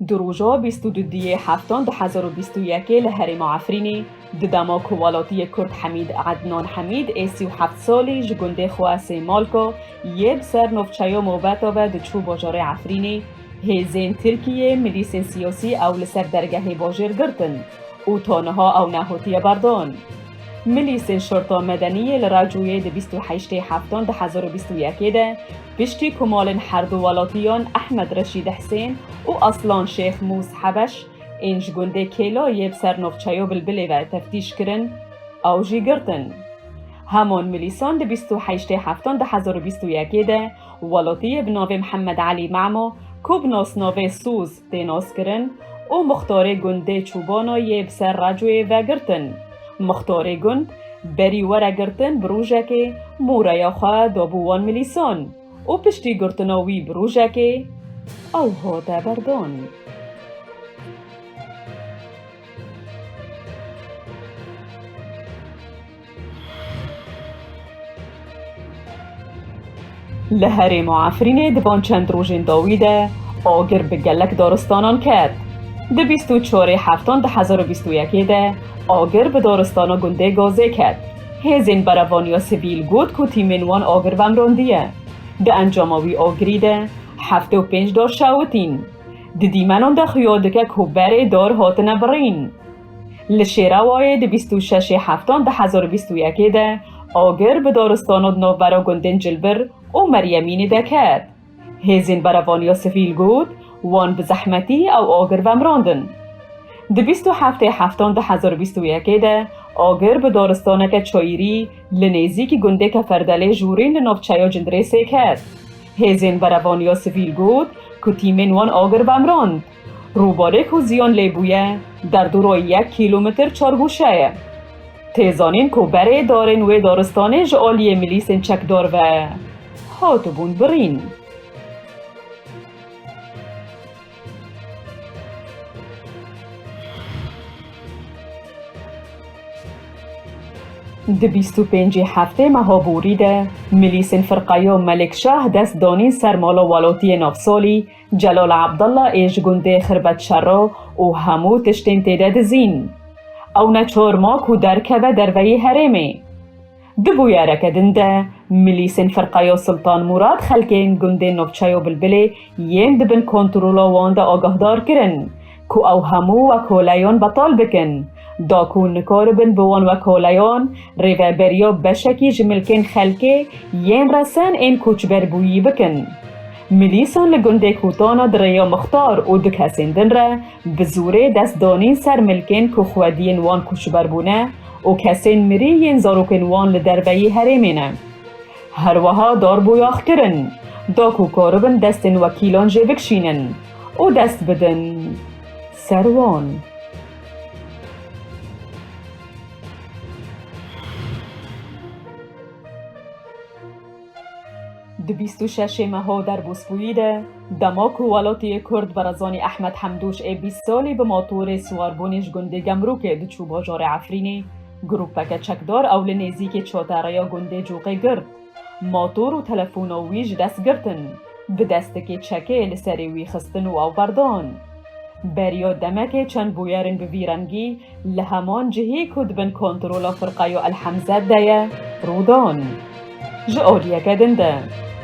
دروژا 22 هفتان 2021 لحرم عفرینی ددما کوالاتی کرد حمید عدنان حمید 37 سالی جگنده خواه مالکا یه بسر نفچایا موبتا و دچو باجار عفرینی هیزین ترکیه ملیسین سیاسی او لسر درگه باجر گرتن او تانها او نهوتی بردان. ملیسین شرطا مدنی لراجوی 28 هفتان 2021 ده پشتی کمالن هر دو ولاتیان احمد رشید حسین و اصلان شیخ موس حبش اینج گنده کلای بسر نفچایا بلبلی و تفتیش کرن او جی گرتن. همان ملیسان 28 هفتان 2021 ده ولاتی بناو محمد علی معما که بناس ناو سوز دیناس کرن و مختار گنده چوبانا یه بسر راجوی و گرتن. مختار گند بری ورا گرتن بروژه که مورا خواه دابوان ملیسان و پشتی گرتناوی بروژه که او ها دا بردان. لحرم عفرین دوان چند روژین داویده آگر به گلک دارستانان کرد. 24 هفتان 2021 ده آگر به دارستانا گنده گازه کرد. هزین بروانیا سیویل گود که تیمینوان آگر ومراندیه. ده انجاماوی آگری ده 75 دار شاوتین. ده دیمنان ده خیادکه که بره دار هاتنه برین. لشیروای 26 هفتان 2021 ده آگر به دارستانا دناو برا گندن جلبر و مریمین ده کرد. هزین بروانیا سیویل گود وان به زحمتی او آگر ومراندن. 27 هفتان 2021 ده آگر به دارستانه که چایری لنیزی که گنده که فردله جورین لنافچایا جندرسه کرد. هزین بروانیا سیویل گود که تیمین وان آگر ومراند. روباره که زیان لیبویه در دورای 1 کیلومتر چارگوشه. تیزانین که بره دارن و دارستانه جعالی ملیسین چکدار و هاتبون برین. ده 25 هفته مهابوری ده ملیسین فرقایا ملک شاه دست دانین سرمالا والاتی نافسالی جلال عبدالله ایش گنده خربت شرا و همو تشتین تیده دزین او نچار ما که درکبه دروی حرمه. ده بویاره کدنده ملیسین فرقایا سلطان مراد خلکین گنده نافچایا بلبله ین دبن کنترولا وانده آگاهدار کرن که او همو وکالیان بطال بکن. داکون نکاربن بوان وکالیان ریوه بریا بشکی جملکن خلکه ین رسن این کوچبر بویی بکن. ملیسان لگنده کوتانا دریا مختار و دکسیندن را بزوره دست دانین سر ملکن که خوادین وان کوچبر بونه و کسین مری ین زاروکن وان لدربهی حرمینه. هر وها دار بویاخ کرن داکو کاربن دستن وکیلان جه بکشینن و دست بدن سروان. 26 ماه در بوسپویده دماک و ولاتی کرد برزانی احمد حمدوش 20 سالی به ماتور سواربونش گنده گمروک دچو باجار عفرینی گروپک چکدار اول نزیک چوتاریا گنده جوقه گرد ماتور و تلفون و ویج دست گرتن به دستک چکه لسری وی خستن و بردان. بریا دمک چند بویرن به ویرنگی لهمان جهی کد بن کنترولا فرقایو الحمزه دایه رودان. جاوریه کدنده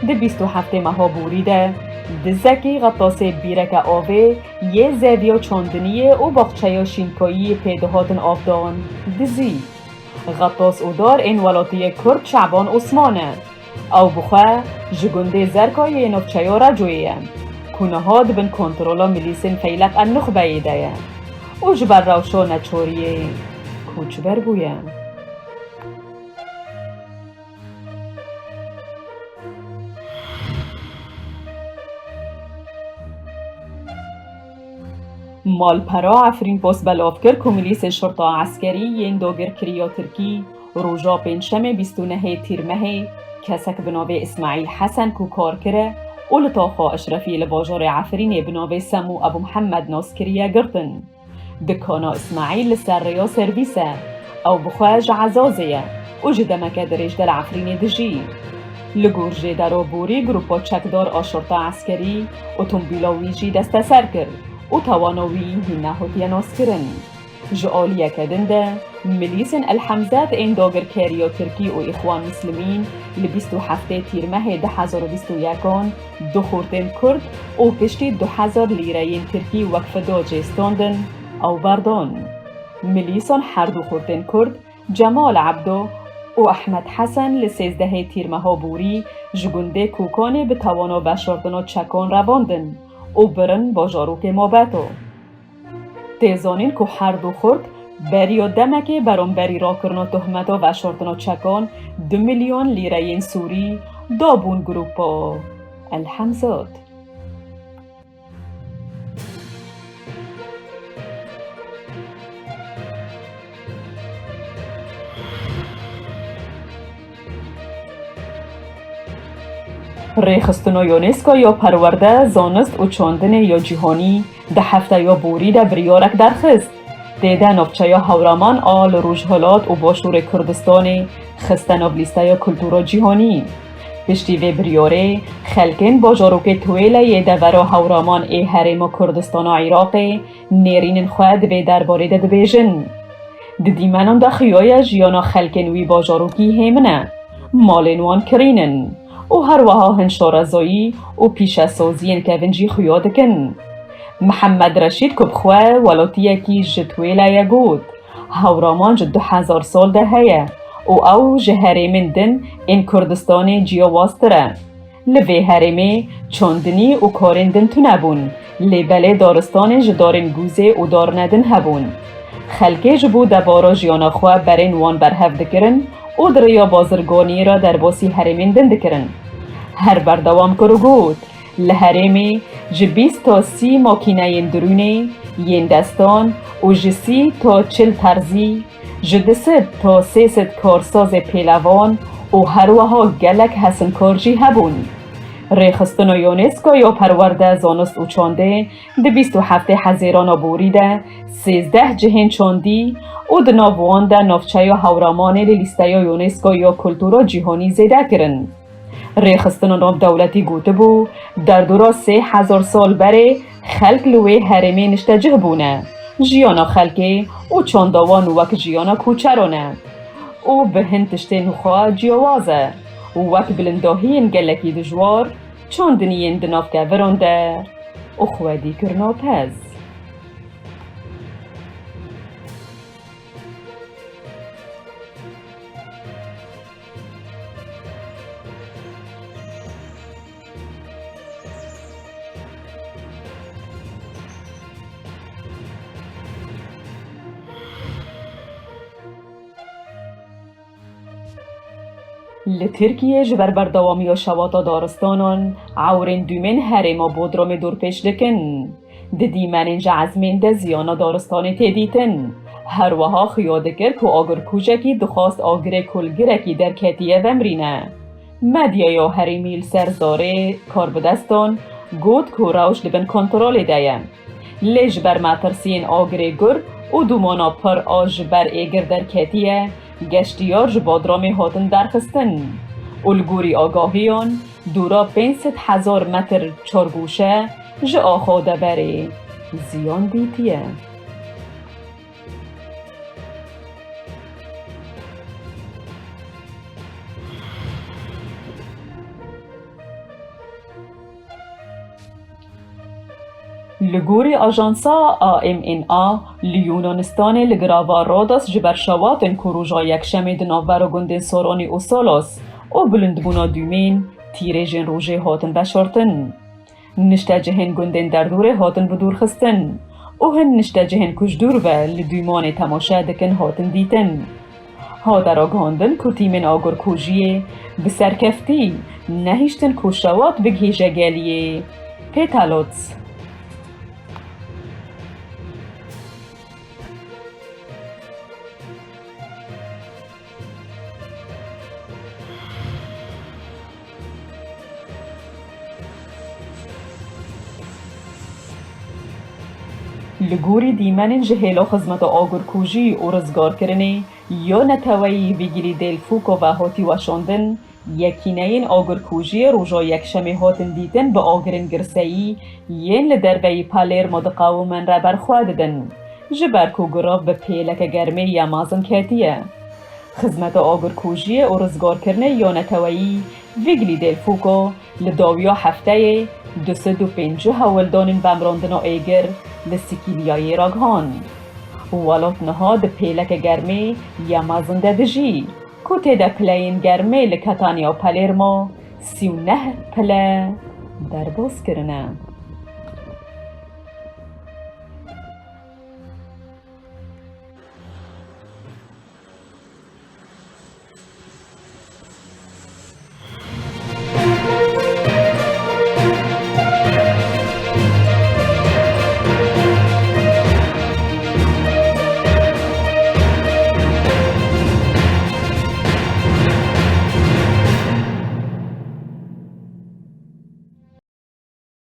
ده 27 ماه بوریده دزکی غطاس بیرک آوه یه زویا چاندنیه و باقچه شینکایی پیدهاتن آفدان دزی. غطاس او دار این ولاتی کرد شعبان عثمانه او بخواه جگنده زرکای نفچه را جویه کنه ها دبن کنترولا ملیسین فیلق النخبه ایده و جبر روشا نچوریه کوچبر بویه. مالپرا عفرین پاس بلافکر که ملیسین شرطا عسکری ین داگر کریا ترکی روژا پنجشنبه 29 تیر ماه کسک بناو اسماعیل حسن که کار کره و لطاخا اشرفی لباجار عفرین بناو سمو ابو محمد ناسکریه گرتن. دکانا اسماعیل لسر ریا سرویسه او بخواج عزازیه و جدمک درش در عفرین دجی. لگورجه در بوری گروپا چکدار آشرطا عسکری اتومبیلا ویجی دست سر کرد و توانوی هینه هوتیا ناس کرن. جعالیه کدنده ملیسن الحمزات این داگر کریو ترکی و اخوان مسلمین لبیستو هفته تیر ماه 2021 دو خورتن کرد و پشتی 2000 لیره این ترکی وقف دا جستاندن او بردان. ملیسان هر دو خورتن کرد جمال عبدو و احمد حسن لسیزده تیر ماه بوری جگنده کوکانه به توانا بشاردنا چکان رواندن و برن با جاروک مابتو. تیزانین که هر دو خورد بری و دمکه برانبری را کرنا تهمتا و شارتنا چکان 2 میلیون لیره این سوری دابون گروپا الحمزات. ریخستنا یونسکو یا پرورده زانست و چاندن یا جهانی ده هفته یا بوری ده بریارک درخست. دیده نفچه یا هورامان آل روژهالات و باشور کردستان خستن آب لیسته یا کلتورا جهانی. پشتی و بریاره خلکن با جاروک تویله یه دورا هورامان ای حرم کردستان عراق نیرین خواهد به درباره ده بیجن. دیمانان ده خیای جیانا خلکن وی با جاروکی همنه مالنوان کرینن و هر وها هنشارزایی و پیش سازین که ونجی خیادکن. محمد رشید کبخواه ولاتیه کی جتویله یگود هورامان 2000 سال ده هیه او جهرمین دن این کردستان جیا واستره. لوی هرمه چاندنی و کارندن تو نبون لیبله دارستان جدارن گوزه و دار ندن هبون. خلکه جبو دبارا جیانا خواه برین وان برهف دکرن و دریا بازرگانی را در باسی هرمین دن دکرن. هر بردوام کرو گود لحرمه جبیست تا 30 ماکینه درونه ین دستان و جسی تا 40 ترزی جدست تا 300 کارساز پیلوان و هر وها گلک حسن کارجی هبون. ریخستنا یونسکو یا پرورده زانست و چانده ده 27 حزیران بوریده 13 جهن چاندی و ده ناوان ده نافچه یا هورامان لیسته یا یونسکو یا کلتورا جهانی زیده کرن. ریخستنا نام دولتی گوته بو در دورا 3000 سال بره خلق لوی هرمه نشتجه بونه جیانا خلقه و چاندوان وک جیانا کوچرانه و به هنتشتین خواه جیوازه و وک بلنداهین گلکی دجوار چاندنین دناف که ورانده و خوادی کرنا پز. لترکیه جبر بردوامی و شواتا دارستانان عورین دومین هرما بودرام دور پیش دکن. دیمن اینجا عزمین ده زیانا دارستانی تیدیتن. هر وها خیادکر که آگر کوچکی دخواست آگر کلگرکی در کتیه ومرینه. مدیا یا هرمیل سرزاره کار بدستان گود که روش لبن کنترول دایم. لیج بر مترسین آگر گر و دومانا پر آج بر ایگر در کتیه گشتیار جبادرامی هاتن درخستن. الگوری آگاهیان دورا 500,000 متر چارگوشه جا آخاده بره زیان دیتیه. لگوری آژانسا AMNA لیونانستان لگراوا راداس جبر شواتن کروژا یکشم دناور و گندن سارانی و سالاس و بلندبونا دومین تیره جن روژه هاتن بشارتن. نشته جهن گندن در دوره هاتن بدور خستن و هن نشته جهن کش دور به لدومان تماشه دکن هاتن دیتن. ها در آگاندن که تیمن آگر کوژیه بسرکفتی نهیشتن کشوات بگهیجه گلیه پیتالوتس. لگوری دیمن جهیلا خزمت آگر کوژی و رزگار کرنه یا نتوایی بگیری دل فوک و هاتی وشاندن یەکینەین ئاگرکوژیە ڕۆژۆ یەکشەمێ هاتن دیتن بە ئاگرên girseyî yên li derveyî Palermo diqawimin re berxwe didin ji ber ku girov bi pêleke germê ya mezin ketiye. Xizmeta agirkujiyê û rizgarkirinê ya neteweyî Vigli del Fuoco li dawiya hefteyê 250 hewildanên vemrandina êgir li Sîkîlyayê re gihan. Welat niha di pêleke germê ya mezin de dijî ku têde pileyên germê li Catania û Palermo 39 pile derbas kirine.